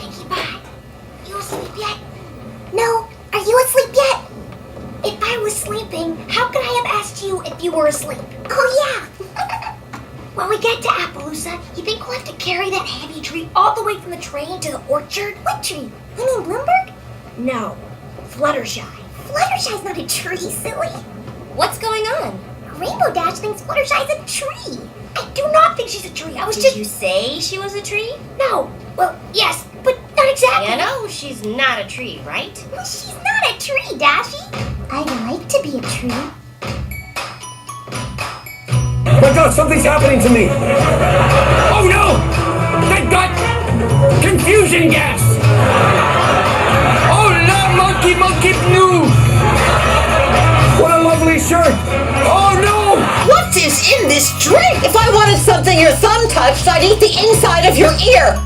Piggyback, you asleep yet? No, are you asleep yet? If I was sleeping, how could I have asked you if you were asleep? Oh yeah! When we get to Appaloosa, you think we'll have to carry that heavy tree all the way from the train to the orchard? What tree? You mean Bloomberg? No, Fluttershy. Fluttershy's not a tree, silly. What's going on? Rainbow Dash thinks Fluttershy's a tree. I do not think she's a tree. Did you say she was a tree? No. Well, yes, but not exactly. You know, she's not a tree, right? Well, she's not a tree, Dashy. I'd like to be a tree. Oh my God, something's happening to me! Oh no! I've got confusion gas! Oh no, monkey blue! What a lovely shirt! Oh no! What is in this drink? If I wanted something your thumb touched, I'd eat the inside of your ear.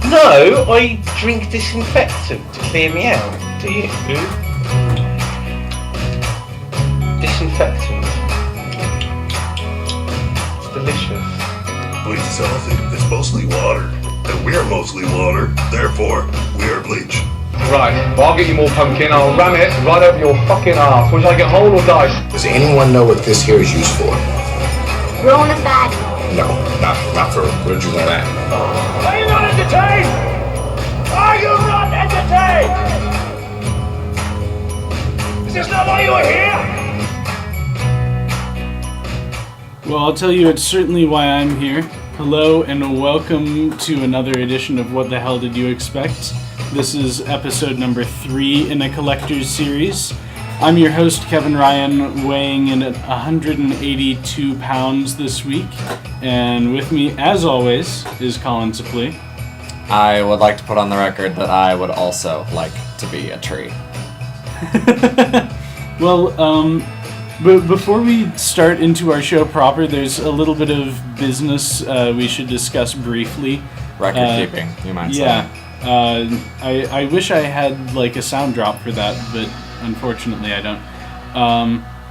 No, I drink disinfectant to clear me out. Do you? Disinfectant. It's delicious. Bleach is healthy. It's mostly water. And we're mostly water. Therefore, we are bleach. Right, well, I'll get you more pumpkin. I'll ram it right up your fucking arse. Would you like it whole or dice? Does anyone know what this here is used for? Roll in a bag. No, not for original that. Are you not entertained? Are you not entertained? Is this not why you are here? Well, I'll tell you, it's certainly why I'm here. Hello and welcome to another edition of What the Hell Did You Expect? This is episode number 3 in a collector's series. I'm your host, Kevin Ryan, weighing in at 182 pounds this week. And with me, as always, is Colin. I would like to put on the record that I would also like to be a tree. Well, but before we start into our show proper, there's a little bit of business we should discuss briefly. Record keeping, you might say. Yeah. I wish I had like a sound drop for that, but unfortunately I don't.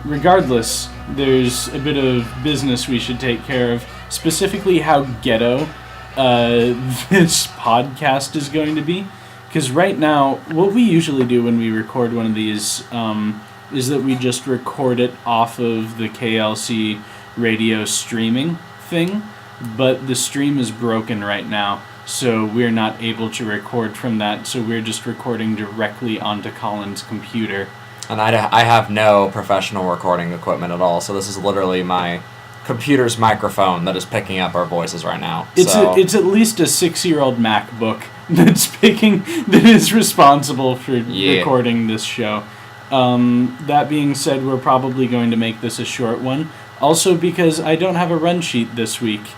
Regardless, there's a bit of business we should take care of, specifically how ghetto this podcast is going to be. Because right now, what we usually do when we record one of these is that we just record it off of the KLC radio streaming thing, but the stream is broken right now. So we're not able to record from that, so we're just recording directly onto Colin's computer. And I have no professional recording equipment at all, so this is literally my computer's microphone that is picking up our voices right now. It's at least a 6-year-old MacBook that is responsible for recording this show. That being said, we're probably going to make this a short one. Also because I don't have a run sheet this week.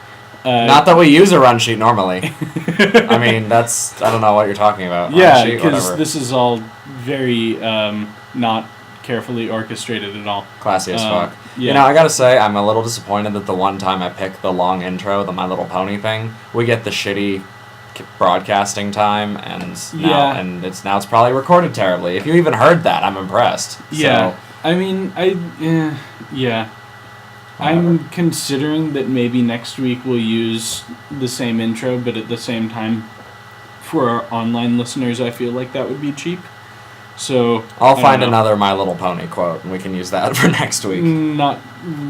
Not that we use a run sheet normally. I mean, I don't know what you're talking about. Yeah, because this is all very not carefully orchestrated at all. Classy as fuck. Yeah. You know, I gotta say, I'm a little disappointed that the one time I picked the long intro, the My Little Pony thing, we get the shitty broadcasting time, and now it's probably recorded terribly. If you even heard that, I'm impressed. Yeah, so, I mean, yeah. I'm considering that maybe next week we'll use the same intro, but at the same time, for our online listeners, I feel like that would be cheap. So I'll find another My Little Pony quote, and we can use that for next week.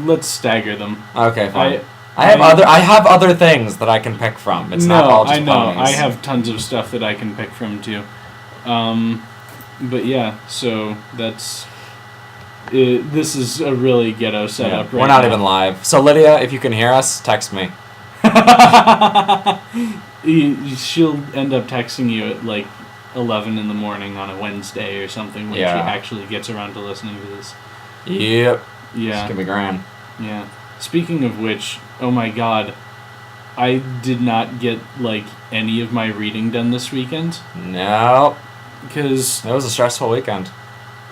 Let's stagger them. Okay, fine. I have other things that I can pick from. It's not all just ponies. I have tons of stuff that I can pick from too. But yeah, so that's. This is a really ghetto setup right now. We're not even live. So Lydia, if you can hear us, text me. She'll end up texting you at like 11 in the morning on a Wednesday or something when she actually gets around to listening to this. Yep. Yeah. It's gonna be grand. Yeah. Speaking of which, oh my god, I did not get like any of my reading done this weekend. No. Because it was a stressful weekend.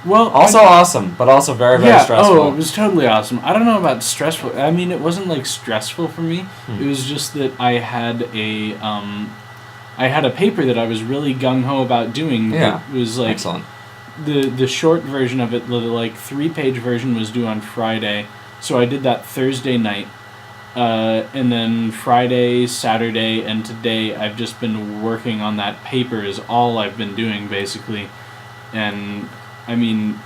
Well, also awesome, but also very, very stressful. Oh, it was totally awesome. I don't know about stressful. I mean, it wasn't like stressful for me. It was just that I had a paper that I was really gung ho about doing. Yeah, it was like excellent. The short version of it, the like 3-page version, was due on Friday, so I did that Thursday night, And then Friday, Saturday, and today I've just been working on that paper is all I've been doing basically. And I mean,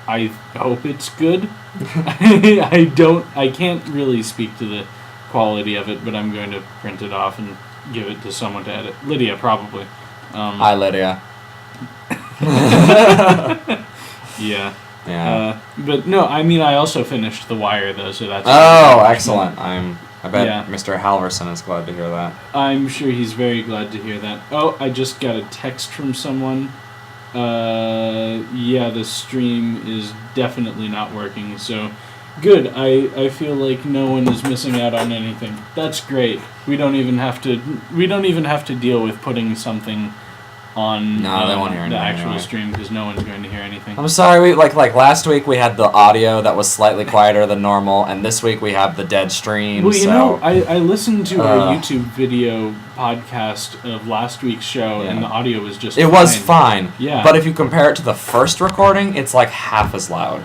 I hope it's good. I can't really speak to the quality of it, but I'm going to print it off and give it to someone to edit. Lydia, probably. Hi, Lydia. Yeah. Yeah. But no, I mean, I also finished The Wire, though, so that's... Oh, excellent. I bet Yeah. Mr. Halverson is glad to hear that. I'm sure he's very glad to hear that. Oh, I just got a text from someone. Yeah, the stream is definitely not working, so... Good, I feel like no one is missing out on anything. That's great. We don't even have to deal with putting something on No, they won't hear the anything actual anyway. stream because no one's going to hear anything. I'm sorry, we like last week we had the audio that was slightly quieter than normal, and this week we have the dead stream. Well, you so know, I listened to our YouTube video podcast of last week's show, and the audio was just it was fine. Yeah. But if you compare it to the first recording, it's like half as loud.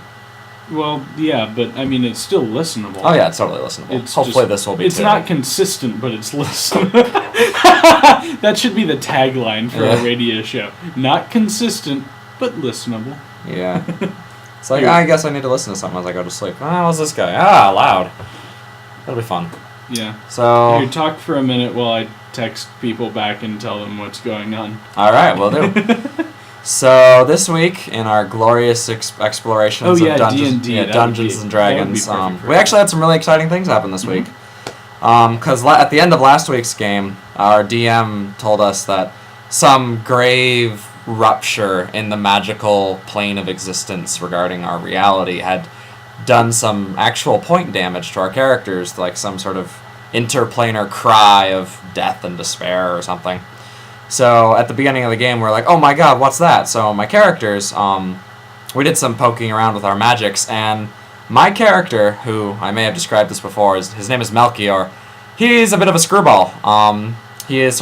Well, yeah, but I mean, it's still listenable. Oh yeah, it's totally listenable. It's Hopefully just- this will be It's too. not consistent, but it's listenable. That should be the tagline for a radio show. Not consistent, but listenable. Yeah. It's like, I guess I need to listen to something as I go to sleep. Ah, what's this guy? Ah, loud. That'll be fun. Yeah. So... Here, talk for a minute while I text people back and tell them what's going on. Alright, will do. So, this week, in our glorious explorations Oh, yeah, of Dungeons, D&D, yeah, that Dungeons would and be- that would be Dragons, perfect for we us. actually had some really exciting things happen this week. Because at the end of last week's game, our DM told us that some grave rupture in the magical plane of existence regarding our reality had done some actual point damage to our characters, like some sort of interplanar cry of death and despair or something. So at the beginning of the game, we're like, oh my god, what's that? So my characters, we did some poking around with our magics, and my character, who I may have described this before, his name is Melchior. He's a bit of a screwball. He's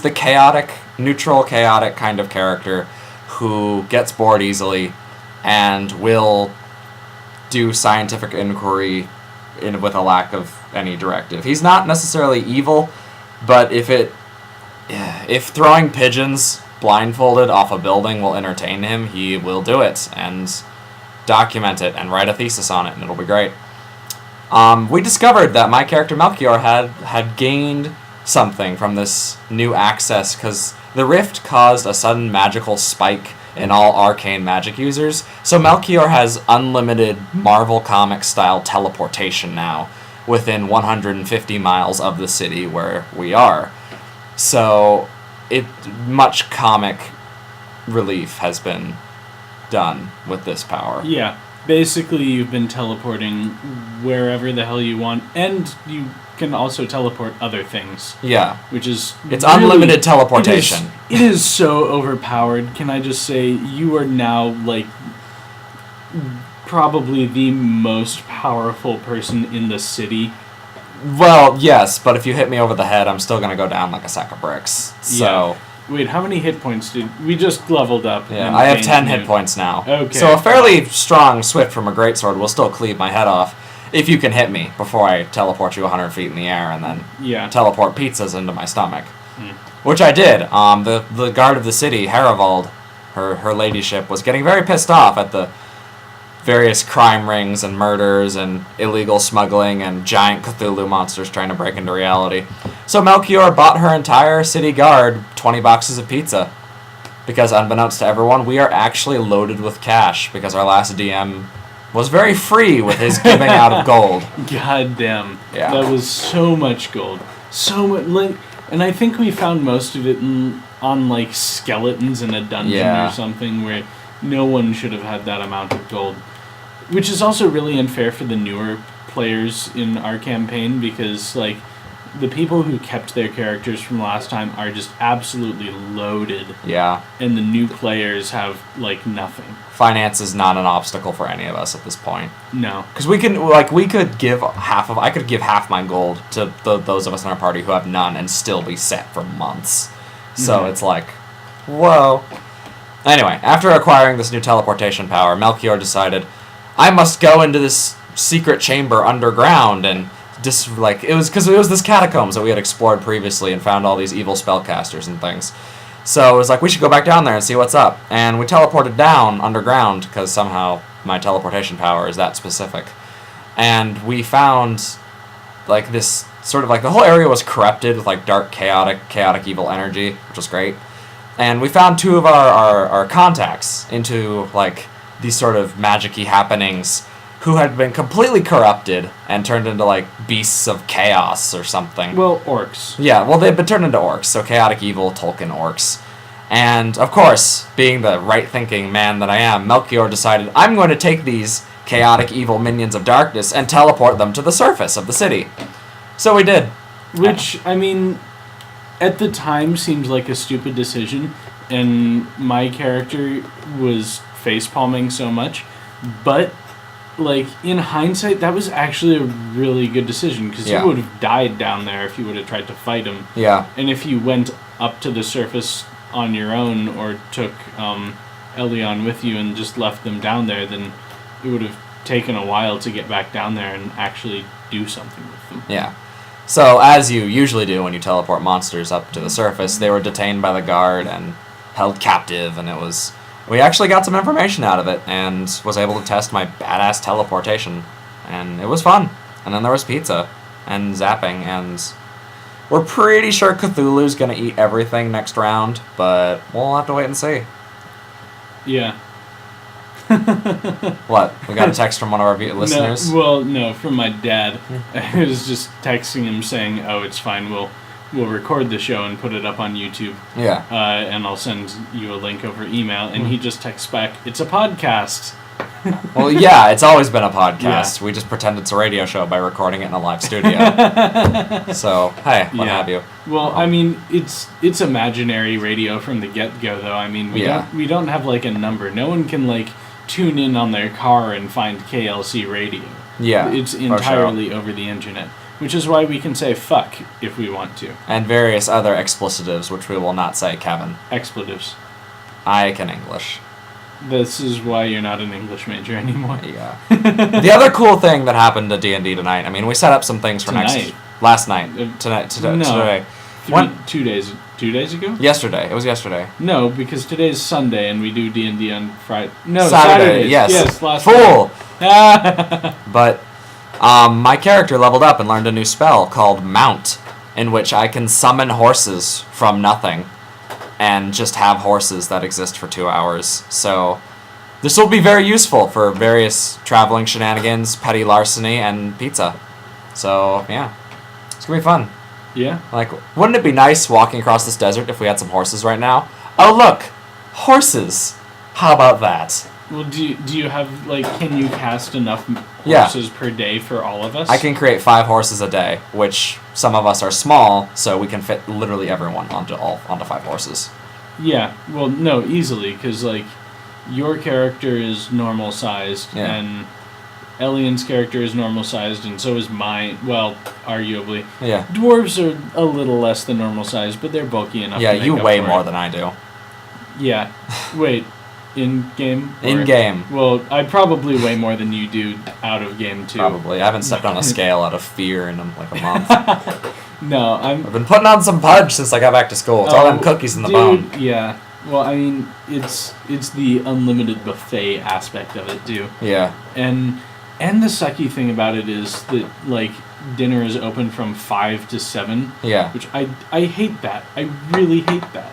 the chaotic, neutral, chaotic kind of character who gets bored easily and will do scientific inquiry with a lack of any directive. He's not necessarily evil, but if throwing pigeons blindfolded off a building will entertain him, he will do it and document it and write a thesis on it, and it'll be great. We discovered that my character Melchior had gained something from this new access because the rift caused a sudden magical spike in all arcane magic users. So Melchior has unlimited Marvel comic style teleportation now within 150 miles of the city where we are. So much comic relief has been done with this power. Yeah. Basically, you've been teleporting wherever the hell you want, and you can also teleport other things. Yeah. Which is It's really- unlimited teleportation. It is so overpowered. Can I just say, you are now, like, probably the most powerful person in the city. Well, yes, but if you hit me over the head, I'm still gonna go down like a sack of bricks. So... Yeah. Wait, how many hit points did... We just leveled up. Yeah, and I have gained 10 new- hit points now. Okay. So a fairly strong swift from a greatsword will still cleave my head off if you can hit me before I teleport you 100 feet in the air and then teleport pizzas into my stomach. Which I did. The guard of the city, Harivald, her ladyship, was getting very pissed off at the various crime rings and murders and illegal smuggling and giant Cthulhu monsters trying to break into reality. So Melchior bought her entire city guard 20 boxes of pizza. Because unbeknownst to everyone, we are actually loaded with cash because our last DM was very free with his giving out of gold. God damn. Yeah. That was so much gold. So much, like, and I think we found most of it on, like, skeletons in a dungeon Yeah. or something where no one should have had that amount of gold. Which is also really unfair for the newer players in our campaign because, like, the people who kept their characters from last time are just absolutely loaded. Yeah. And the new players have, like, nothing. Finance is not an obstacle for any of us at this point. No. Because I could give half my gold to those of us in our party who have none and still be set for months. So it's like, whoa. Anyway, after acquiring this new teleportation power, Melchior decided, I must go into this secret chamber underground and it was because it was this catacombs that we had explored previously and found all these evil spellcasters and things. So it was like, we should go back down there and see what's up. And we teleported down underground because somehow my teleportation power is that specific. And we found like this sort of like the whole area was corrupted with like dark, chaotic evil energy, which was great. And we found two of our contacts into like these sort of magic-y happenings who had been completely corrupted and turned into like beasts of chaos or something. Well, orcs. Yeah, well, they've been turned into orcs, so chaotic evil Tolkien orcs. And of course, being the right-thinking man that I am, Melchior decided, I'm going to take these chaotic evil minions of darkness and teleport them to the surface of the city. So we did. Which, I mean, at the time seemed like a stupid decision, and my character was facepalming so much, but like, in hindsight, that was actually a really good decision, because Yeah. you would have died down there if you would have tried to fight him. Yeah. And if you went up to the surface on your own, or took Elion with you and just left them down there, then it would have taken a while to get back down there and actually do something with them. Yeah. So, as you usually do when you teleport monsters up to the surface, they were detained by the guard and held captive, and it was... We actually got some information out of it, and was able to test my badass teleportation, and it was fun. And then there was pizza, and zapping, and... We're pretty sure Cthulhu's gonna eat everything next round, but we'll have to wait and see. Yeah. What? We got a text from one of our listeners? No, from my dad. I was just texting him saying, "Oh, it's fine. We'll record the show and put it up on YouTube. Yeah. And I'll send you a link over email." And he just texts back, "It's a podcast." Well, yeah, it's always been a podcast. Yeah. We just pretend it's a radio show by recording it in a live studio. So, hey, what have you? Well, I mean, it's imaginary radio from the get-go, though. I mean, we don't have like a number. No one can like tune in on their car and find KLC radio. Yeah, it's entirely over the internet, which is why we can say fuck if we want to. And various other explicitives, which we will not say, Kevin. Expletives. I can English. This is why you're not an English major anymore. Yeah. The other cool thing that happened to D&D tonight, I mean, we set up some things for last night. Today. 2 days ago? Yesterday. It was yesterday. No, because today's Sunday and we do D&D on Friday. No, Saturday. Yes, last Fool! But my character leveled up and learned a new spell called Mount, in which I can summon horses from nothing and just have horses that exist for 2 hours. So this will be very useful for various traveling shenanigans, petty larceny, and pizza. So, yeah. It's going to be fun. Yeah. Like, wouldn't it be nice walking across this desert if we had some horses right now? Oh, look! Horses! How about that? Well, do you have, like, can you cast enough horses per day for all of us? I can create 5 horses a day, which some of us are small, so we can fit literally everyone onto 5 horses. Yeah, well, no, easily, because, like, your character is normal-sized, and Elian's character is normal-sized, and so is mine, well, arguably. Yeah. Dwarves are a little less than normal-sized, but they're bulky enough to make you up weigh for more it. than I do. Yeah. Wait, in-game? In-game. Well, I probably weigh more than you do out-of-game, too. Probably. I haven't stepped on a scale out of fear in, like, a month. No, I've been putting on some pudge since I got back to school. It's all them cookies in the bone. Yeah. Well, I mean, it's the unlimited buffet aspect of it, too. Yeah. And the sucky thing about it is that, like, dinner is open from 5 to 7. Yeah. Which I hate that. I really hate that.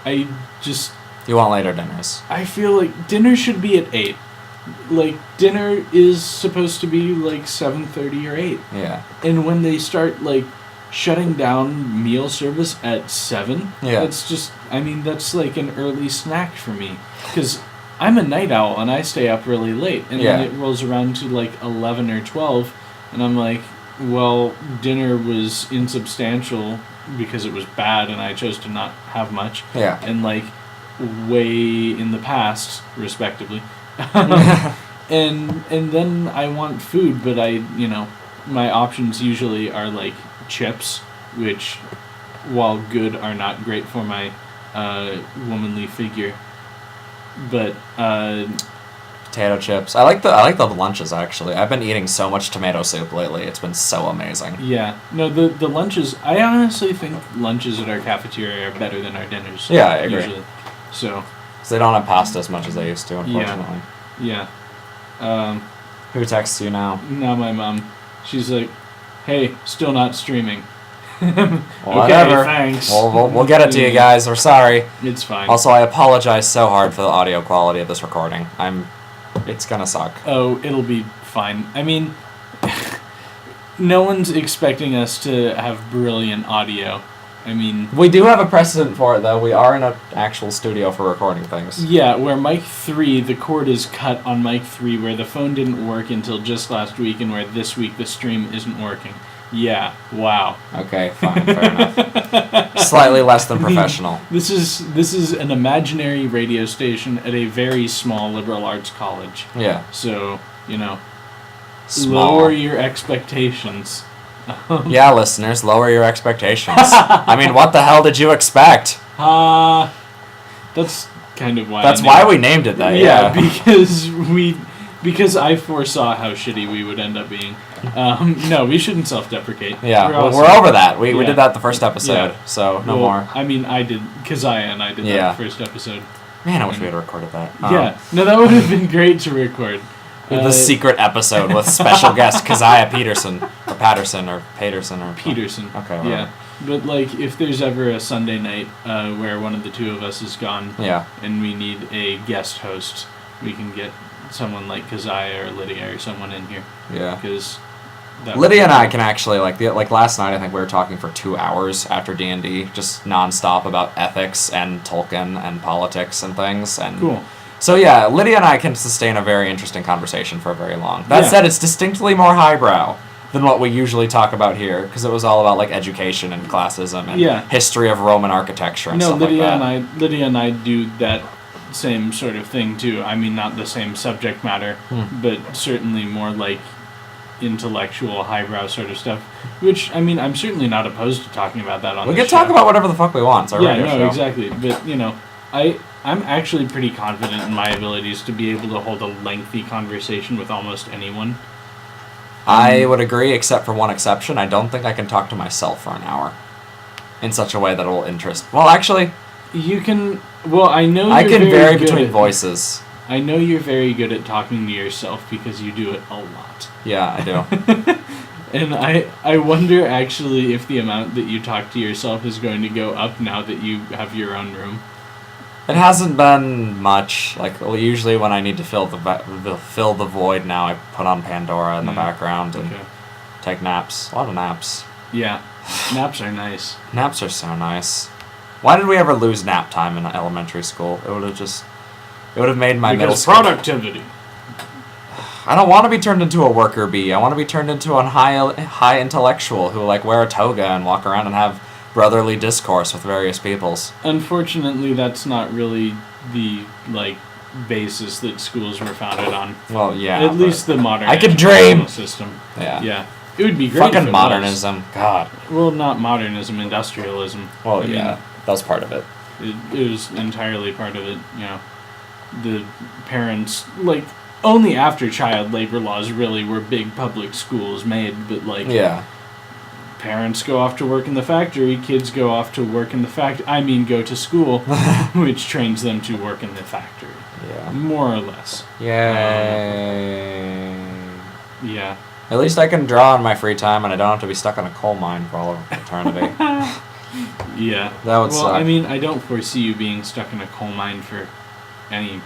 I just... You want later dinners. I feel like dinner should be at 8. Like, dinner is supposed to be, like, 7:30 or 8. Yeah. And when they start, like, shutting down meal service at 7, that's just... I mean, that's, like, an early snack for me. Because I'm a night owl, and I stay up really late. And then it rolls around to, like, 11 or 12, and I'm like, well, dinner was insubstantial because it was bad, and I chose to not have much. Yeah. And, like, way in the past, respectively. and then I want food, but my options usually are like chips, which, while good, are not great for my womanly figure. But potato chips. I like the lunches actually. I've been eating so much tomato soup lately. It's been so amazing. Yeah. No, the lunches. I honestly think lunches at our cafeteria are better than our dinners. Yeah, I agree. Usually. So. They don't have pasta as much as they used to, unfortunately. Yeah. Who texts you now? Now my mom. She's like, "Hey, still not streaming." Whatever. Okay, thanks. We'll get it to you guys. We're sorry. It's fine. Also, I apologize so hard for the audio quality of this recording. It's gonna suck. Oh, it'll be fine. I mean, no one's expecting us to have brilliant audio. I mean... We do have a precedent for it, though. We are in an actual studio for recording things. Yeah, where mic 3, the cord is cut on mic 3, where the phone didn't work until just last week, and where this week the stream isn't working. Yeah, wow. Okay, fine, fair enough. Slightly less than professional. This is an imaginary radio station at a very small liberal arts college. Yeah. So, Small. lower your expectations. Yeah, listeners, lower your expectations. I mean, what the hell did you expect? That's kind of why. That's why we named it that. Yeah, because I foresaw how shitty we would end up being. No, we shouldn't self-deprecate. Yeah, we're over that. We did that the first episode, so no more. I mean, I did, Keziah and I did that the first episode. Man, I wish we had recorded that. Yeah, no, that would have been great to record. The secret episode with special guest Keziah Peterson, or Patterson, or Paterson, or... Peterson. Okay, whatever. Yeah. But, if there's ever a Sunday night where one of the two of us is gone and we need a guest host, we can get someone like Keziah or Lydia or someone in here. Yeah. Because... Lydia and I can actually, like last night, I think we were talking for 2 hours after D&D, just nonstop about ethics and Tolkien and politics and things. And cool. So yeah, Lydia and I can sustain a very interesting conversation for very long. That said, it's distinctly more highbrow than what we usually talk about here, because it was all about education and classism and history of Roman architecture and stuff like that. Lydia and I do that same sort of thing too. I mean, not the same subject matter, but certainly more intellectual, highbrow sort of stuff. Which, I mean, I'm certainly not opposed to talking about that on the show. We can talk about whatever the fuck we want. It's our radio show. Exactly. But, I'm actually pretty confident in my abilities to be able to hold a lengthy conversation with almost anyone. I would agree, except for one exception. I don't think I can talk to myself for an hour in such a way that will interest... Well, actually... You can... Well, I know I can vary between voices. I know you're very good at talking to yourself because you do it a lot. Yeah, I do. And I wonder, actually, if the amount that you talk to yourself is going to go up now that you have your own room. It hasn't been much. Usually when I need to fill the void now, I put on Pandora in the background and take naps. A lot of naps. Yeah. Naps are nice. Naps are so nice. Why did we ever lose nap time in elementary school? It would have made my middle school... productivity. I don't want to be turned into a worker bee. I want to be turned into a high intellectual who wear a toga and walk around and have brotherly discourse with various peoples. Unfortunately, that's not really the basis that schools were founded on. Well, yeah. At least the modern I could dream system. Yeah. Yeah. It would be great. Fucking modernism. God. Well, not modernism, industrialism. Well, that was part of it. It was entirely part of it. The parents only after child labor laws really were big public schools made, but parents go off to work in the factory, kids go off to work in the go to school, which trains them to work in the factory. Yeah. More or less. Yay. Yeah. At least I can draw in my free time and I don't have to be stuck in a coal mine for all of eternity. Yeah. That would suck. I mean, I don't foresee you being stuck in a coal mine for any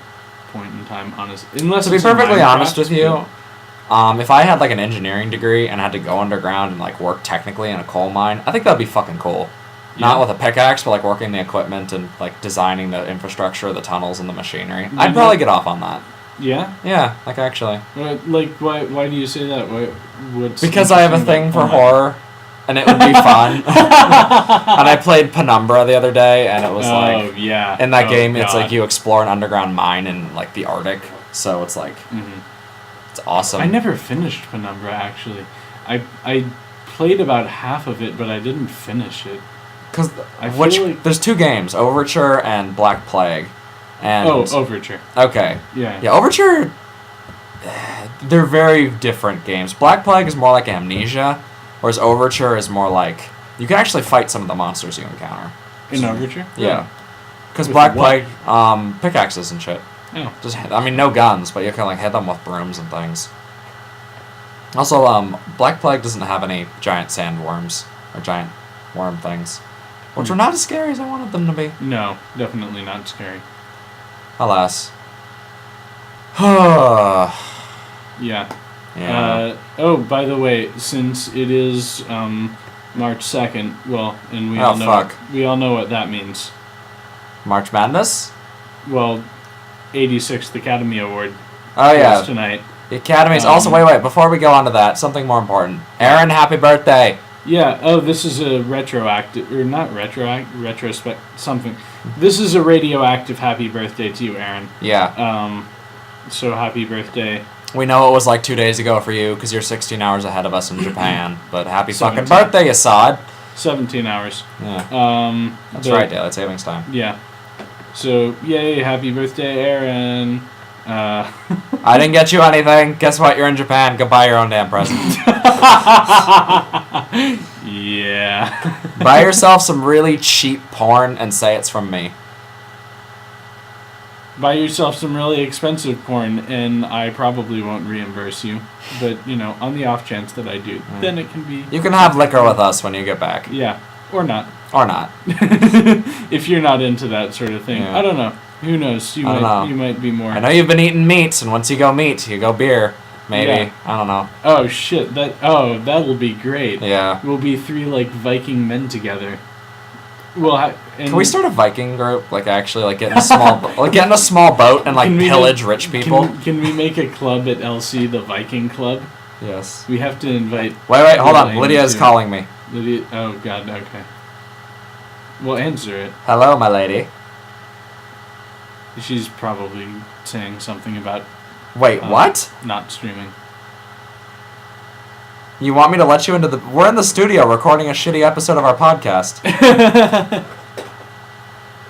point in time, honestly. Unless to be perfectly honest with you, if I had an engineering degree and had to go underground and work technically in a coal mine, I think that'd be fucking cool. Yeah. Not with a pickaxe, but working the equipment and designing the infrastructure, the tunnels, and the machinery. I'd probably get off on that. Yeah? Yeah, actually. Why do you say that? Because I have a thing for horror, and it would be fun. And I played Penumbra the other day, and it was in that game, God. It's you explore an underground mine in the Arctic, so it's it's awesome. I never finished Penumbra, actually. I played about half of it, but I didn't finish it. Because there's two games, Overture and Black Plague. And Overture. Okay. Yeah. Yeah, Overture they're very different games. Black Plague is more like Amnesia, whereas Overture is more like you can actually fight some of the monsters you encounter. In Overture? Yeah. Because With Black what? Plague, pickaxes and shit. Oh. Just, I mean, no guns, but you can like hit them with brooms and things. Also, Black Plague doesn't have any giant sandworms or giant worm things, which are not as scary as I wanted them to be. No, definitely not scary. Alas. Yeah. Yeah. Oh, by the way, since it is March 2nd, well, and we all know fuck. we all know what that means. March Madness? Well, 86th Academy Award Oh yeah. was tonight. The Academy's also wait, before we go on to that, something more important. Aaron, happy birthday. Yeah. Oh, this is a retroactive, or not retrospect, something. This is a radioactive happy birthday to you, Aaron. Yeah. So happy birthday. We know it was like 2 days ago for you because you're 16 hours ahead of us in Japan. But happy fucking 17. birthday, you sod. 17 hours. Yeah. That's right, daylight savings time. Yeah. So, yay, happy birthday, Aaron. I didn't get you anything. Guess what? You're in Japan. Go buy your own damn present. Yeah. Buy yourself some really cheap porn and say it's from me. Buy yourself some really expensive porn, and I probably won't reimburse you. But, you know, on the off chance that I do, then it can be... You can have liquor with us when you get back. Yeah. Or not. Or not. If you're not into that sort of thing. Yeah. I don't know. Who knows? You might be more... I know you've been eating meat, and once you go meat, you go beer. Maybe. Yeah. I don't know. Oh, shit. That'll be great. Yeah. We'll be 3, like, Viking men together. Well, can we start a Viking group? Like, actually, like, get in a small boat and, like, pillage rich people? Can we make a club at LC, the Viking Club? Yes. We have to invite... Wait, hold on. Elaine Lydia is too. calling me. Lydia... Oh, God, okay. Well, answer it. Hello, my lady. She's probably saying something about... Wait, what? Not streaming. You want me to let you into the... We're in the studio recording a shitty episode of our podcast.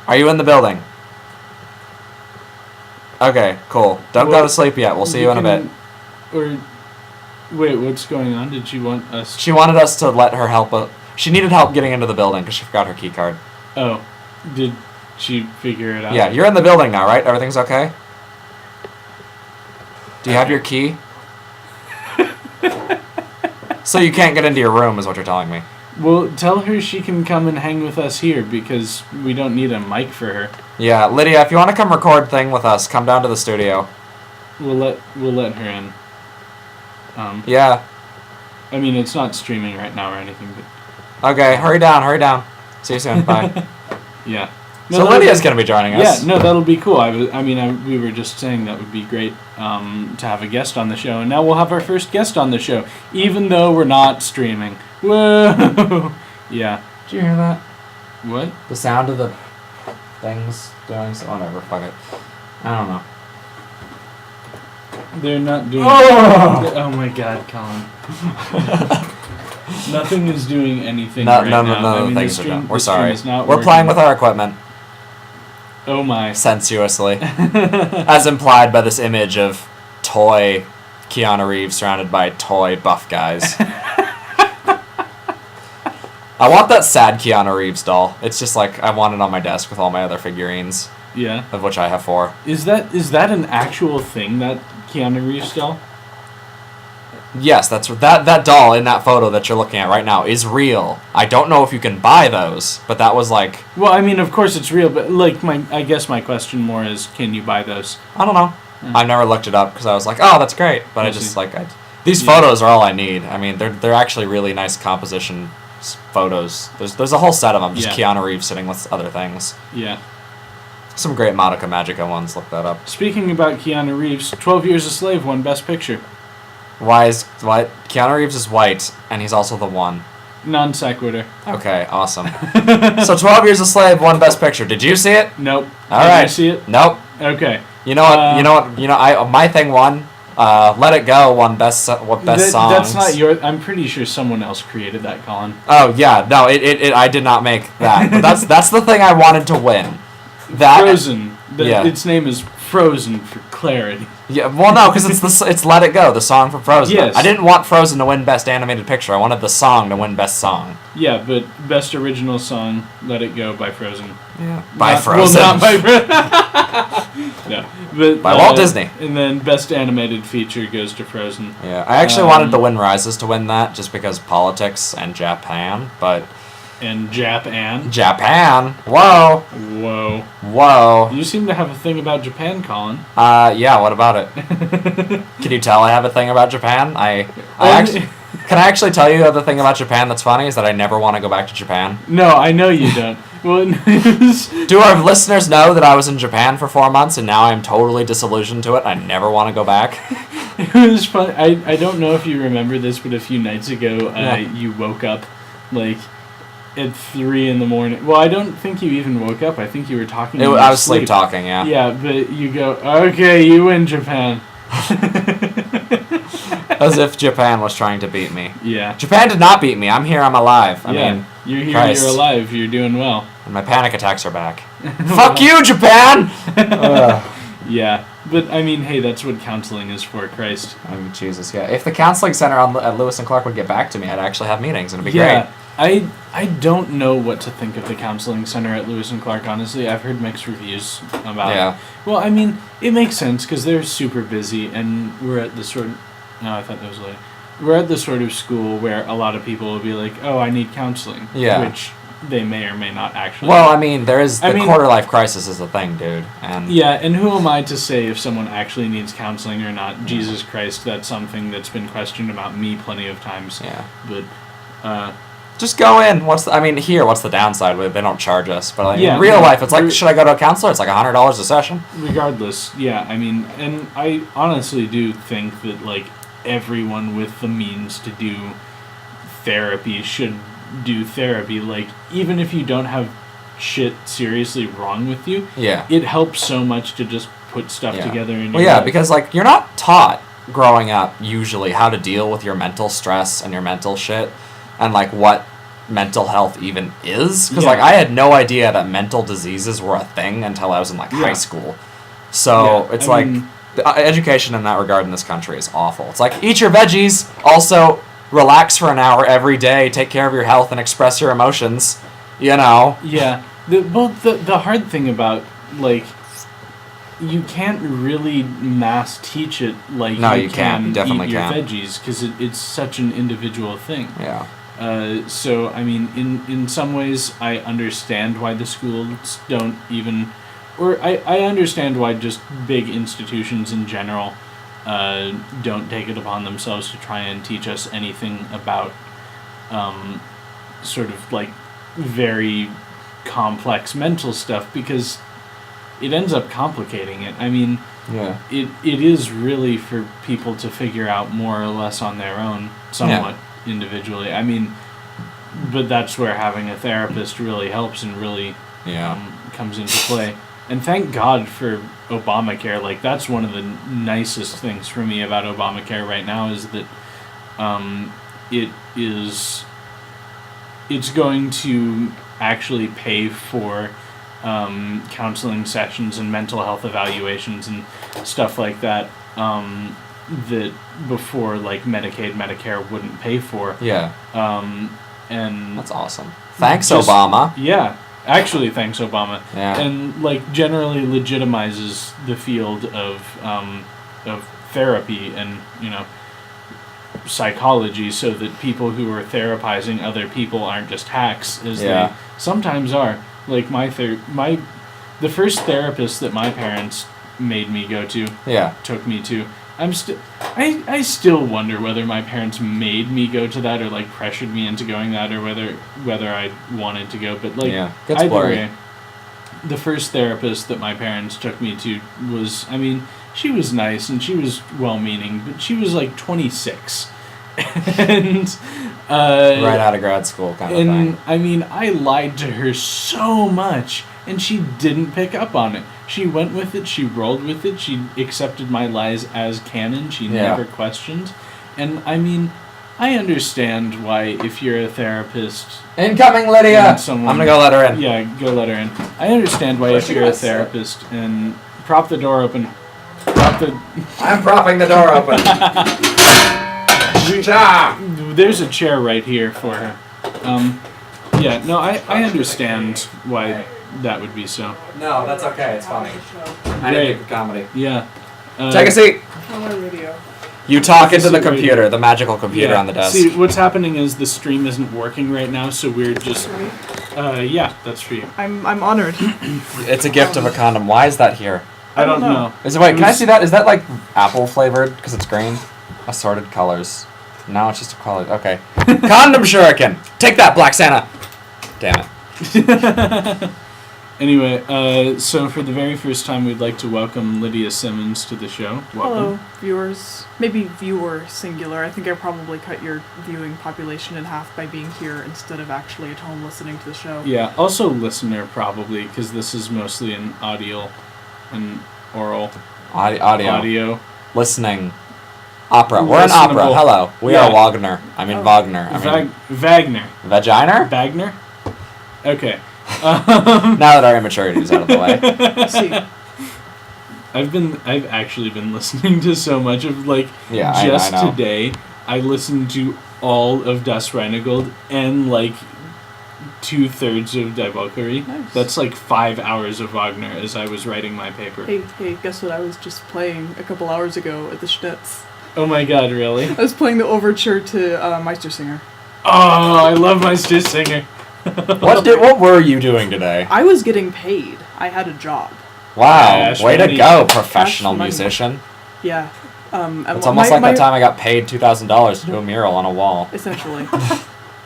Are you in the building? Okay, cool. Don't go to sleep yet. We'll see you in a bit. Or... Wait, what's going on? Did she want us... She wanted us to let her help... She needed help getting into the building because she forgot her key card. Oh. Did she figure it out? Yeah, you're in the building now, right? Everything's okay? Do you have your key? So you can't get into your room is what you're telling me. Well, tell her she can come and hang with us here because we don't need a mic for her. Yeah, Lydia, if you want to come record thing with us, come down to the studio. We'll let her in. Yeah. I mean, it's not streaming right now or anything, but... Okay, hurry down. See you soon, bye. Yeah. So Lydia's going to be joining us. Yeah, no, that'll be cool. We were just saying that would be great to have a guest on the show, and now we'll have our first guest on the show, even though we're not streaming. Whoa! Yeah. Did you hear that? What? The sound of the things doing so... Whatever, fuck it. I don't know. They're not doing... Oh my god, Colin. Nothing is doing anything right now. No, things are done. We're sorry. We're playing with our equipment. Oh my. Sensuously. As implied by this image of toy Keanu Reeves surrounded by toy buff guys. I want that sad Keanu Reeves doll. It's just like, I want it on my desk with all my other figurines. Yeah. Of which I have 4. Is that an actual thing, that Keanu Reeves doll? Yes, that doll in that photo that you're looking at right now is real. I don't know if you can buy those, but that was like... Well, I mean, of course it's real, but like I guess my question more is, can you buy those? I don't know. I never looked it up because I was like, oh, that's great. But I just like... These photos are all I need. I mean, they're actually really nice composition photos. There's a whole set of them, just Keanu Reeves sitting with other things. Yeah. Some great Madoka Magica ones, look that up. Speaking about Keanu Reeves, 12 Years a Slave won Best Picture. What? Keanu Reeves is white, and he's also the one. Non sequitur. Okay, awesome. So 12 Years a Slave won Best Picture. Did you see it? Nope. Alright. Did you see it? Nope. Okay. You know what? My thing won. Let It Go won best songs. That's not your... I'm pretty sure someone else created that, Colin. Oh, yeah. No, I did not make that. But that's the thing I wanted to win. That Frozen. Its name is Frozen for clarity. Yeah, well, no, because it's Let It Go, the song from Frozen. Yes. I didn't want Frozen to win Best Animated Picture. I wanted the song to win Best Song. Yeah, but best original song, Let It Go by Frozen. Yeah. By Frozen. Well, not by Frozen. No, but By Walt Disney. And then best animated feature goes to Frozen. Yeah, I actually wanted The Wind Rises to win that just because politics and Japan, but... And Japan. Japan! Whoa! Whoa. Whoa. You seem to have a thing about Japan, Colin. Yeah, what about it? Can you tell I have a thing about Japan? Can I actually tell you the thing about Japan that's funny is that I never want to go back to Japan? No, I know you don't. Well, do our listeners know that I was in Japan for 4 months and now I'm totally disillusioned to it? I never want to go back. It was fun. I don't know if you remember this, but a few nights ago, you woke up, like, at 3 in the morning. Well, I don't think you even woke up. I think you were talking. I was sleep talking, yeah. Yeah, but you go, okay, you win Japan. As if Japan was trying to beat me. Yeah. Japan did not beat me. I'm here. I'm alive. I mean, you're here. Christ. You're alive. You're doing well. And my panic attacks are back. Fuck you, Japan! Yeah, but I mean, hey, that's what counseling is for, Christ. I mean, Jesus, yeah. If the counseling center at Lewis and Clark would get back to me, I'd actually have meetings, and it'd be great. I don't know what to think of the counseling center at Lewis and Clark, honestly. I've heard mixed reviews about it. Well, I mean, it makes sense, because they're super busy, and we're at the sort of... No, I thought that was later. We're at the sort of school where a lot of people will be like, oh, I need counseling. Yeah. Which they may or may not actually. Well, I mean, quarter life crisis is a thing, dude. And yeah, and who am I to say if someone actually needs counseling or not? Jesus Christ, that's something that's been questioned about me plenty of times. Yeah. But, just go in. What's the downside with it? They don't charge us. But in real no, life, it's like, should I go to a counselor? It's like $100 a session. Regardless, yeah, I mean, and I honestly do think that, like, everyone with the means to do therapy should do therapy. Like, even if you don't have shit seriously wrong with you, it helps so much to just put stuff together in your life. Because, like, you're not taught growing up usually how to deal with your mental stress and your mental shit and, like, what mental health even is. Because, like, I had no idea that mental diseases were a thing until I was in, like, high school. So it's I mean, the education in that regard in this country is awful. It's like, eat your veggies, also relax for an hour every day, take care of your health, and express your emotions, you know? Yeah. The hard thing about, like, you can't really mass teach it like you can. You definitely eat your can't. veggies, because it's such an individual thing. Yeah. So, I mean, in some ways, I understand why the schools don't even... Or I understand why just big institutions in general don't take it upon themselves to try and teach us anything about sort of like very complex mental stuff, because it ends up complicating it. I mean, it is really for people to figure out more or less on their own, somewhat individually. I mean, but that's where having a therapist really helps and really comes into play. And thank God for Obamacare. Like, that's one of the nicest things for me about Obamacare right now is that it's going to actually pay for counseling sessions and mental health evaluations and stuff like that that before, like, Medicaid, Medicare wouldn't pay for. Yeah. And that's awesome. Thanks, Obama. Yeah. Actually, thanks, Obama. Yeah. And, like, generally legitimizes the field of therapy and, you know, psychology, so that people who are therapizing other people aren't just hacks, as they sometimes are. Like, the first therapist that my parents made me go to, took me to, I still wonder whether my parents made me go to that or, like, pressured me into going that, or whether I wanted to go. But, like, either way, the first therapist that my parents took me to was, I mean, she was nice and she was well-meaning, but she was, like, 26. And right out of grad school kind of thing. And, I mean, I lied to her so much, and she didn't pick up on it. She went with it, she rolled with it, she accepted my lies as canon, she never questioned. And, I mean, I understand why, if you're a therapist... Incoming, Lydia! I'm gonna go let her in. Yeah, go let her in. I understand why, if you're a therapist and Prop the door open. I'm propping the door open. There's a chair right here for her. Yeah, no, I understand why that would be so. No, that's okay. It's funny. I didn't think of comedy. Yeah. Take a seat. Radio. You talk into the computer, the magical computer on the desk. See, what's happening is the stream isn't working right now, so we're just... yeah, that's for you. I'm honored. It's a gift of a condom. Why is that here? I don't know. Wait, can I see that? Is that like apple flavored because it's green? Assorted colors. No, it's just a color. Okay. Condom shuriken! Take that, Black Santa! Damn it. Anyway, so for the very first time, we'd like to welcome Lydia Simmons to the show. Welcome. Hello, viewers. Maybe viewer singular. I think I probably cut your viewing population in half by being here instead of actually at home listening to the show. Yeah, also listener probably, because this is mostly an audio and oral. Audio. Listening. Opera. We're an opera. Hello. We are Wagner. Wagner. Wagner. Vagina? Wagner? Okay. Now that our immaturity is out of the way. See. I've actually been listening to so much of, like, I know. Today, I listened to all of Das Reinigold and, like, 2/3 of Die Valkyrie. Nice. That's like 5 hours of Wagner as I was writing my paper. Hey, guess what I was just playing a couple hours ago at the Schnitz? Oh my god, really? I was playing the overture to Meistersinger. Oh, I love Meistersinger. What were you doing today? I was getting paid. I had a job. Wow, way to go, professional musician. Yeah. It's almost like that time I got paid $2,000 to do a mural on a wall. Essentially.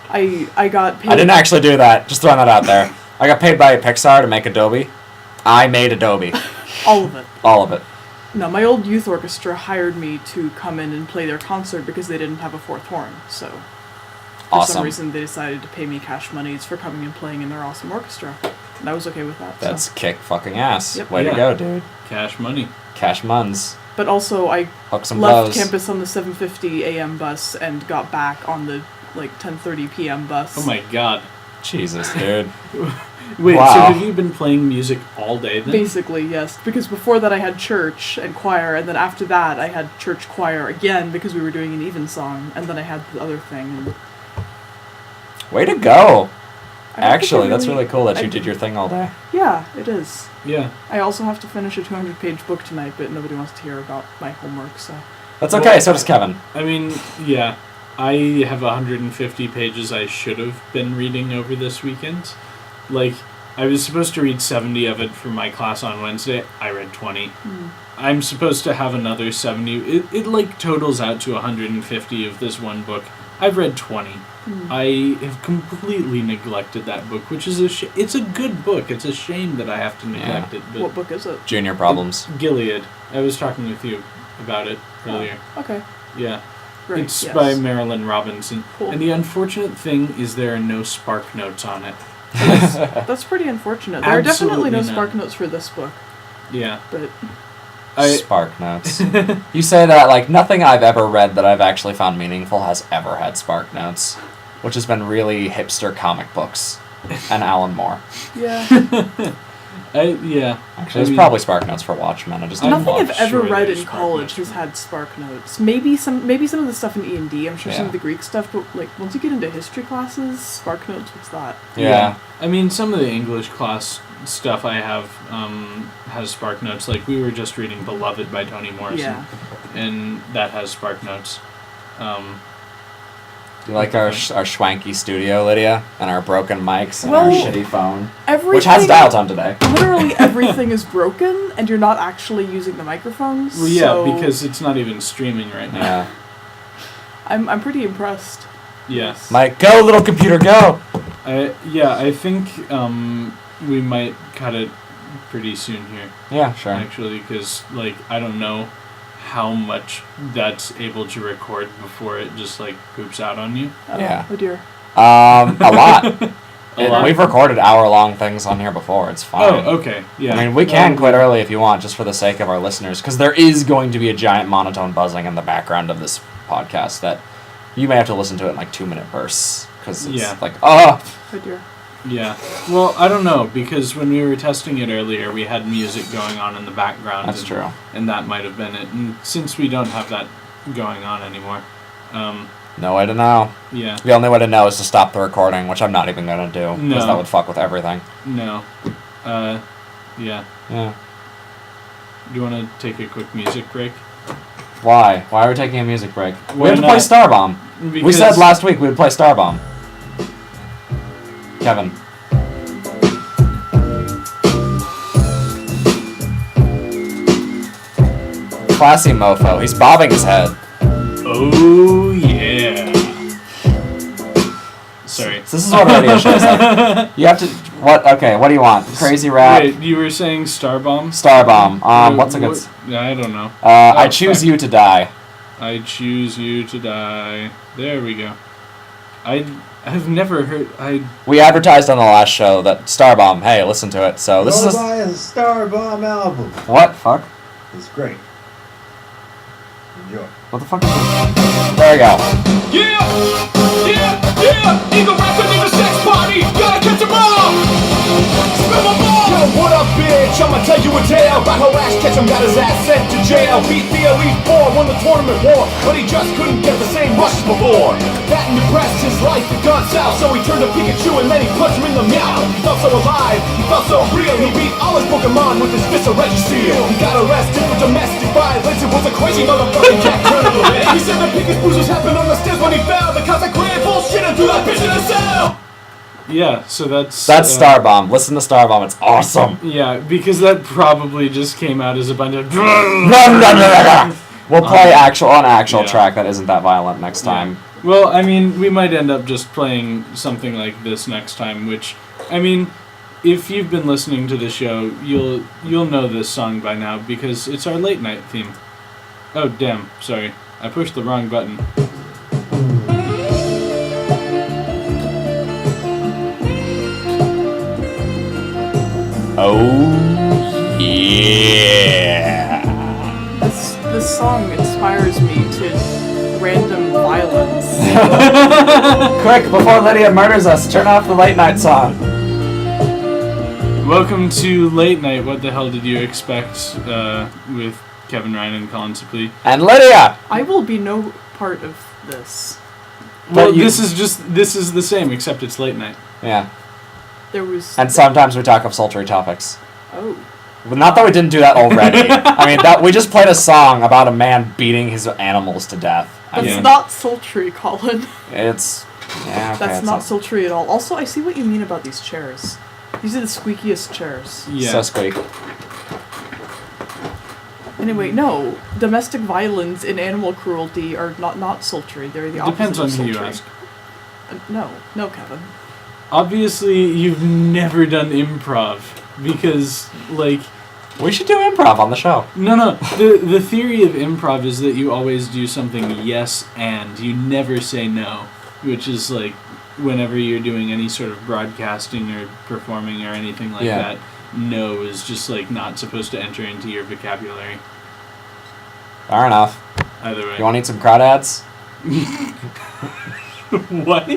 I got paid. I didn't actually do that. Just throwing that out there. I got paid by Pixar to make Adobe. I made Adobe. All of it. All of it. No, my old youth orchestra hired me to come in and play their concert because they didn't have a fourth horn. So, for some reason, they decided to pay me cash monies for coming and playing in their awesome orchestra. And I was okay with that. That's kick fucking ass. Yep. Way to go, dude. Cash money. Cash muns. But also, I left blows. Campus on the 7:50 a.m. bus and got back on the 10:30 p.m. bus. Oh my god. Jesus, dude. Wait, wow. So have you been playing music all day then? Basically, yes. Because before that I had church and choir, and then after that I had church choir again because we were doing an evensong, and then I had the other thing. And way to go! Actually, that's really cool that you did your thing all day. Yeah, it is. Yeah. I also have to finish a 200-page book tonight, but nobody wants to hear about my homework, so... That's okay, so does Kevin. I mean, yeah. I have 150 pages I should have been reading over this weekend. Like, I was supposed to read 70 of it for my class on Wednesday. I read 20. I'm supposed to have another 70. It like, totals out to 150 of this one book. I've read 20. I have completely neglected that book, which is it's a good book. It's a shame that I have to neglect it. But what book is it? Junior Problems. Gilead. I was talking with you about it earlier. Okay. Yeah. Right, it's yes. by Marilyn Robinson. Cool. And the unfortunate thing is there are no spark notes on it. That's pretty unfortunate. There are definitely no spark notes for this book. Yeah. But... Spark notes. You say that like nothing I've ever read that I've actually found meaningful has ever had spark notes, which has been really hipster comic books and Alan Moore. Yeah. Yeah. Actually, there's probably spark notes for Watchmen. I just didn't nothing watch. I've ever read in college has had spark notes. Maybe some of the stuff in E&D. I'm sure some of the Greek stuff, but like once you get into history classes, spark notes. What's that? Yeah. I mean, some of the English class stuff I have has spark notes. Like we were just reading Beloved by Toni Morrison, and that has spark notes. You like our schwanky studio, Lydia, and our broken mics and our shitty phone, which has dial tone today. Literally everything is broken, and you're not actually using the microphones. Well, yeah, because it's not even streaming right now. Yeah. I'm pretty impressed. Yes. Mike, go, little computer, go! I think we might cut it pretty soon here. Yeah, sure. Actually, because, like, I don't know how much that's able to record before it just, like, poops out on you. Yeah. Oh, dear. A lot. A lot. We've recorded hour-long things on here before. It's fine. Oh, okay. Yeah. I mean, we can quit early if you want, just for the sake of our listeners, because there is going to be a giant monotone buzzing in the background of this podcast that you may have to listen to it in, like, 2-minute bursts, because it's like, Oh, dear. Yeah. Well, I don't know, because when we were testing it earlier, we had music going on in the background. That's true. And that might have been it. And since we don't have that going on anymore... no way to know. Yeah. The only way to know is to stop the recording, which I'm not even going to do, because No. that would fuck with everything. No. Yeah. Yeah. Do you want to take a quick music break? Why? Why are we taking a music break? We Why have to play not? Starbomb. We Because- said last week we would play Starbomb. Kevin. Classy mofo. He's bobbing his head. Oh, yeah. Sorry. So this is what a radio show is like. You have to... What? Okay, what do you want? Crazy rap? Wait, you were saying Starbomb? Starbomb. What's a good... I don't know. I choose you to die. I choose you to die. There we go. I've never heard... We advertised on the last show that Starbomb, hey, listen to it. So this is... buy a Starbomb album. What? Fuck? It's great. Enjoy. What the fuck is this? There we go. Yeah! Eagle rapping in the sex party! Gotta catch 'em all! Spill 'em all! Yo, what up, bitch? I'ma tell you a tale about how Ash Ketchum got his ass sent to jail. Beat the Elite Four, won the tournament war, but he just couldn't get the same rush as before. That depressed his life, had gone south, so he turned to Pikachu and then he punched him in the mouth. He felt so alive, he felt so real. He beat all his Pokemon with his fist of Registeel. He got arrested for domestic violence. It was a crazy motherfucking Jack Turner. He said the biggest bruises happened on the stairs when he fell. The cops like ran bullshit and threw that bitch in a cell. Yeah, so that's... That's Starbomb. Listen to Starbomb. It's awesome. Yeah, because that probably just came out as a bunch of... We'll play an actual yeah. track that isn't that violent next time. Yeah. Well, I mean, we might end up just playing something like this next time, which, I mean, if you've been listening to the show, you'll know this song by now, because it's our late night theme. Oh, damn, sorry. I pushed the wrong button. Oh, yeah. This song inspires me to random violence. Quick, before Lydia murders us, turn off the late night song. Welcome to Late Night. What the hell did you expect with Kevin Ryan and Colin Sipley? And Lydia! I will be no part of this. Well, this is the same, except it's late night. Yeah. There was... And sometimes we talk of sultry topics. Oh. But not that we didn't do that already. I mean, we just played a song about a man beating his animals to death. That's not sultry, Colin. It's... Yeah, okay, That's not sultry at all. Also, I see what you mean about these chairs. These are the squeakiest chairs. Yeah. So squeak. Anyway, no. Domestic violence and animal cruelty are not sultry. They're the opposite Depends on of who sultry. you ask. No, Kevin. Obviously, you've never done improv, because, like... We should do improv on the show. No. The theory of improv is that you always do something yes and. You never say no, which is, like, whenever you're doing any sort of broadcasting or performing or anything like that, no is just, like, not supposed to enter into your vocabulary. Fair enough. Either way. You want to eat some crawdads? What?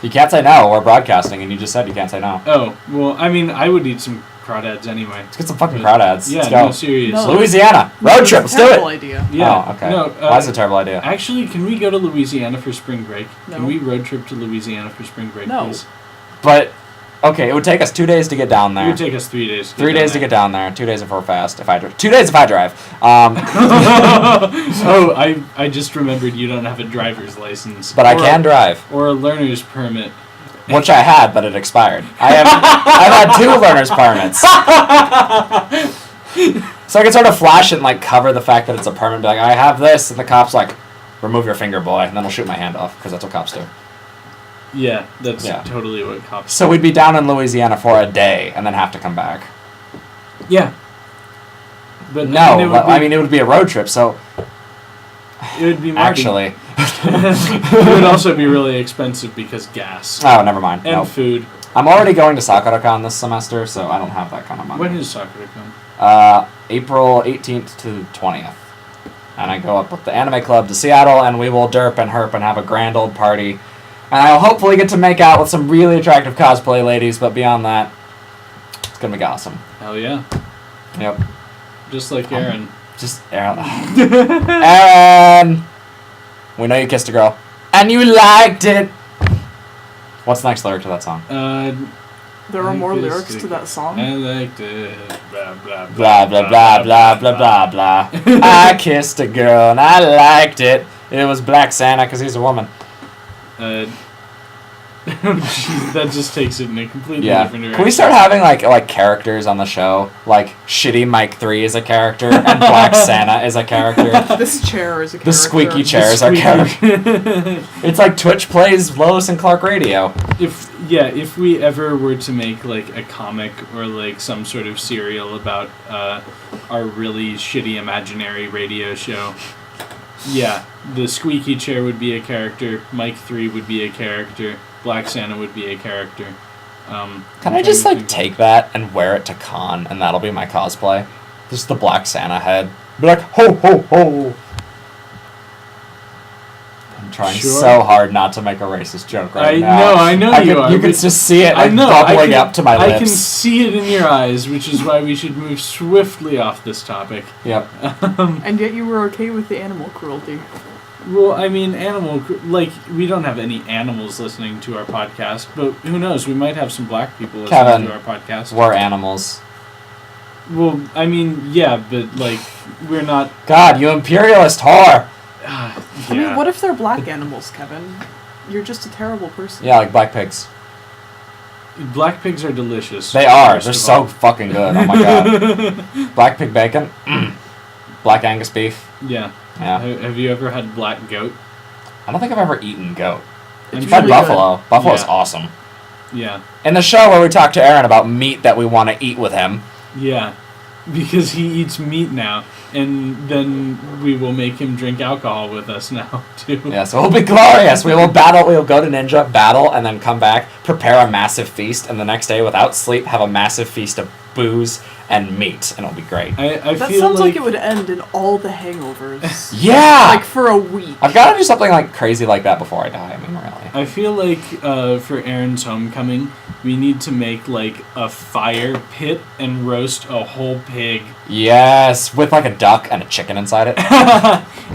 You can't say no. We're broadcasting, and you just said you can't say no. Oh, well, I mean, I would eat some crawdads anyway. Let's get some fucking crawdads. Yeah, Let's go. no, seriously. No. Louisiana. Road trip. Let's do it. Terrible idea. Yeah. Oh, okay. No, why is it a terrible idea? Actually, can we go to Louisiana for spring break? No. Can we road trip to Louisiana for spring break, No. please? But, okay, it would take us 2 days to get down there. It would take us 3 days. 3 days to get down there. 2 days if we're fast. 2 days if I drive. Oh, I just remembered you don't have a driver's license. But I can drive. Or a learner's permit. Which I had, but it expired. I've had 2 learner's permits. So I can sort of flash it and like cover the fact that it's a permit and be like, I have this, and the cop's like, remove your finger, boy, and then we'll shoot my hand off, because that's what cops do. Yeah, that's totally what cops So we'd be down in Louisiana for a day, and then have to come back. Yeah. But No, I mean, it would be a road trip, so... It would be marketing. Actually. It would also be really expensive because gas. Oh, never mind. And Nope. food. I'm already going to SakuraCon this semester, so I don't have that kind of money. When is SakuraCon? April 18th to 20th. And I go up with the anime club to Seattle, and we will derp and herp and have a grand old party. And I'll hopefully get to make out with some really attractive cosplay ladies, but beyond that, it's gonna be awesome. Hell yeah. Yep. Just like Aaron. Just Aaron. Aaron! We know you kissed a girl. And you liked it! What's the next lyric to that song? There are more lyrics to that song. I liked it. Blah, blah, Blah, blah, blah, blah, blah, blah, blah. I kissed a girl and I liked it. It was Black Santa because he's a woman. Jeez, that just takes it in a completely different direction. Can we start having like characters on the show? Like Shitty Mike 3 is a character and Black Santa is a character. This chair is a character. The squeaky chair is our character. It's like Twitch plays Lois and Clark Radio. If we ever were to make like a comic or like some sort of serial about our really shitty imaginary radio show, yeah, the squeaky chair would be a character, Mike 3 would be a character, Black Santa would be a character. Can I just like take that and wear it to con and that'll be my cosplay? Just the Black Santa head. Be like, ho ho ho! I'm trying so hard not to make a racist joke right now. I know you are. You can just see it like bubbling up to my lips. I can see it in your eyes, which is why we should move swiftly off this topic. Yep. And yet you were okay with the animal cruelty. Well, I mean, we don't have any animals listening to our podcast, but who knows? We might have some black people listening to our podcast. We're animals. Well, I mean, yeah, but, like, we're not... God, you imperialist whore! I mean, what if they're black animals, Kevin? You're just a terrible person. Yeah, like black pigs. Black pigs are delicious. They are. They're so fucking good. Oh my god. Black pig bacon. Black Angus beef. Yeah. Yeah. Have you ever had black goat? I don't think I've ever eaten goat. It's I've had really buffalo. good. Buffalo's Yeah. awesome. Yeah. In the show where we talk to Aaron about meat that we want to eat with him. Yeah. Because he eats meat now, and then we will make him drink alcohol with us now, too. Yeah, so it'll be glorious. We will battle, we will go to Ninja, battle, and then come back, prepare a massive feast, and the next day, without sleep, have a massive feast of booze and meat, and it'll be great. I that feel sounds like it would end in all the hangovers. Yeah! Like for a week. I've got to do something like crazy like that before I die, I mean, really. I feel like for Aaron's homecoming, we need to make like a fire pit and roast a whole pig. Yes, with like a duck and a chicken inside it.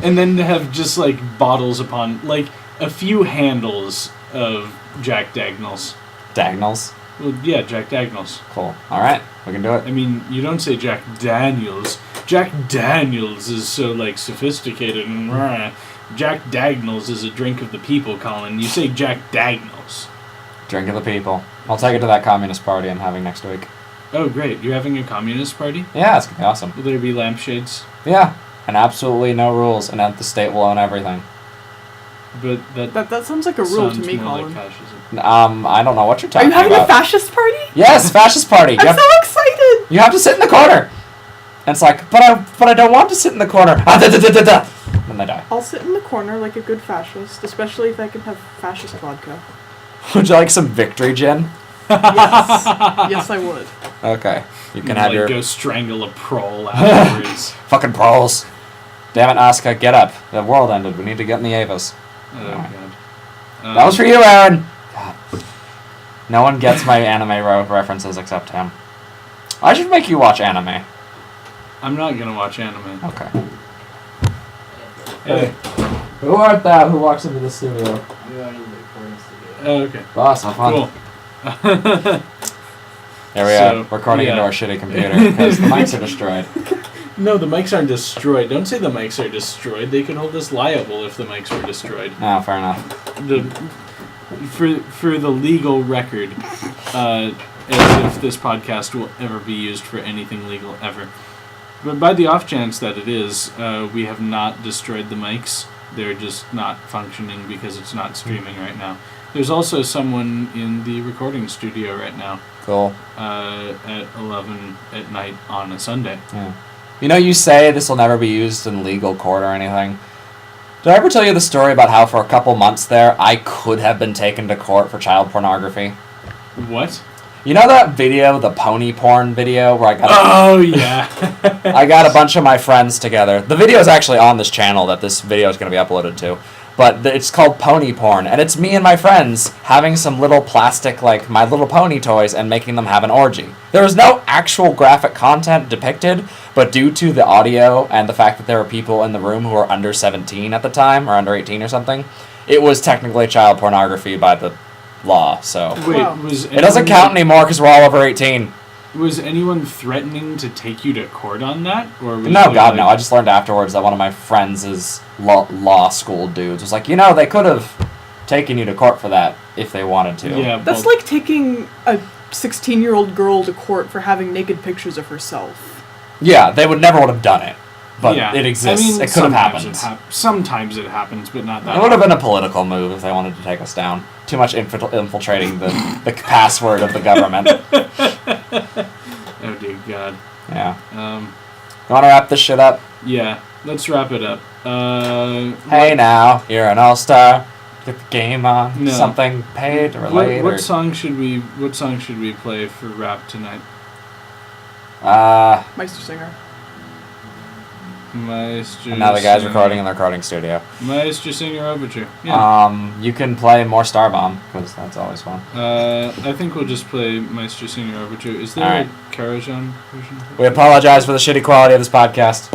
And then have just like bottles upon, like a few handles of Jack Dagnalls. Dagnalls? Well, yeah, Jack Dagnalls. Cool. Alright, we can do it. I mean, you don't say Jack Daniels. Jack Daniels is so, like, sophisticated and rah. Jack Dagnalls is a drink of the people, Colin. You say Jack Dagnalls. Drink of the people. I'll take it to that communist party I'm having next week. Oh, great. You're having a communist party? Yeah, it's going to be awesome. Will there be lampshades? Yeah, and absolutely no rules, and the state will own everything. But that sounds like a rule to me, more Colin. like fascism. I don't know what you're talking Are you having about. a fascist party? Yes, fascist party. I'm so excited! You have to sit in the corner. And it's like, but I don't want to sit in the corner. Then they die. I'll sit in the corner like a good fascist, especially if I can have fascist vodka. Would you like some victory gin? Yes. Yes, I would. Okay. You can And, have like, your... go strangle a prole afterwards. Fucking proles. Damn it, Asuka, get up. The world ended. We need to get in the Avas. Oh, God. That was for you, Aaron. God. No one gets my anime references except him. I should make you watch anime. I'm not gonna watch anime. Okay. Hey. Who art thou who walks into the studio? Oh, okay. Boss, have fun. Cool. There we are, recording into our shitty computer, because the mics are destroyed. No, the mics aren't destroyed. Don't say the mics are destroyed. They could hold us liable if the mics were destroyed. Oh, fair enough. For the legal record, as if this podcast will ever be used for anything legal ever. But by the off chance that it is, we have not destroyed the mics. They're just not functioning because it's not streaming right now. There's also someone in the recording studio right now. Cool. At 11 at night on a Sunday. Yeah. You know, you say this will never be used in legal court or anything. Did I ever tell you the story about how for a couple months there, I could have been taken to court for child pornography? What? You know that video, the pony porn video, where I got... Oh, yeah. I got a bunch of my friends together. The video is actually on this channel that this video is going to be uploaded to. but it's called pony porn, and it's me and my friends having some little plastic, like, My Little Pony toys and making them have an orgy. There was no actual graphic content depicted, but due to the audio and the fact that there were people in the room who were under 17 at the time, or under 18 or something, it was technically child pornography by the law, so... Wait, it doesn't count anymore because we're all over 18. Was anyone threatening to take you to court on that? Or was No, God, no. I just learned afterwards that one of my friends' law school dudes was like, they could have taken you to court for that if they wanted to. Yeah, That's like taking a 16-year-old girl to court for having naked pictures of herself. Yeah, they would have done it. But yeah. it exists. I mean, it could have happened. Sometimes it happens, but not that It would have been a political move if they wanted to take us down. Too much infiltrating the password of the government. Oh, dear God. Yeah. You want to wrap this shit up? Yeah, let's wrap it up. Hey now, you're an all-star. Get the game on. No. Something paid or late. What song should we play for rap tonight? Meister Singer. And now the guy's recording in the recording studio. Meister Singer Overture. Yeah. You can play more Starbomb, because that's always fun. I think we'll just play Meister Singer Overture. Is there a Karajan version? We apologize for the shitty quality of this podcast.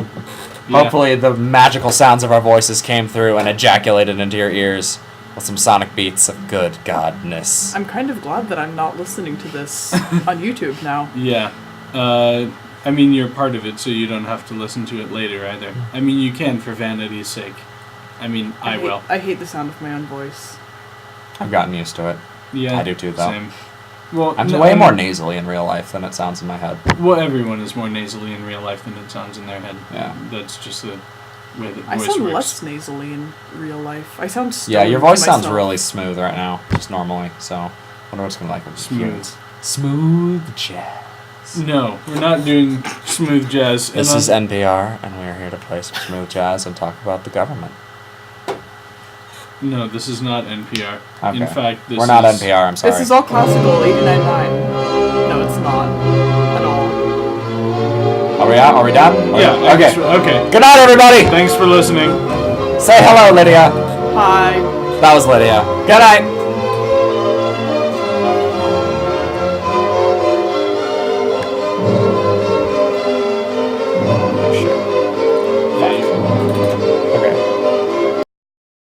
Yeah. Hopefully the magical sounds of our voices came through and ejaculated into your ears with some sonic beats of good godness. I'm kind of glad that I'm not listening to this on YouTube now. Yeah. I mean, you're part of it, so you don't have to listen to it later either. I mean, you can for vanity's sake. I mean, I will. I hate the sound of my own voice. I've gotten used to it. Yeah, I do too, though. Same. Well, I'm way more nasally in real life than it sounds in my head. Well, everyone is more nasally in real life than it sounds in their head. Yeah. That's just the way that I voice sound works. less nasally in real life. I sound stoned. Yeah, your voice sounds myself. really smooth right now, just normally, so I wonder what it's going to like when Smooth. Smooth jazz. No, we're not doing smooth jazz. This is NPR, and we are here to play some smooth jazz and talk about the government. No, this is not NPR. Okay. In fact, we're not NPR, I'm sorry. This is all classical 89.9. No, it's not. At all. Are we out? Are we done? Yeah. Okay. Okay. Good night, everybody! Thanks for listening. Say hello, Lydia. Hi. That was Lydia. Good night!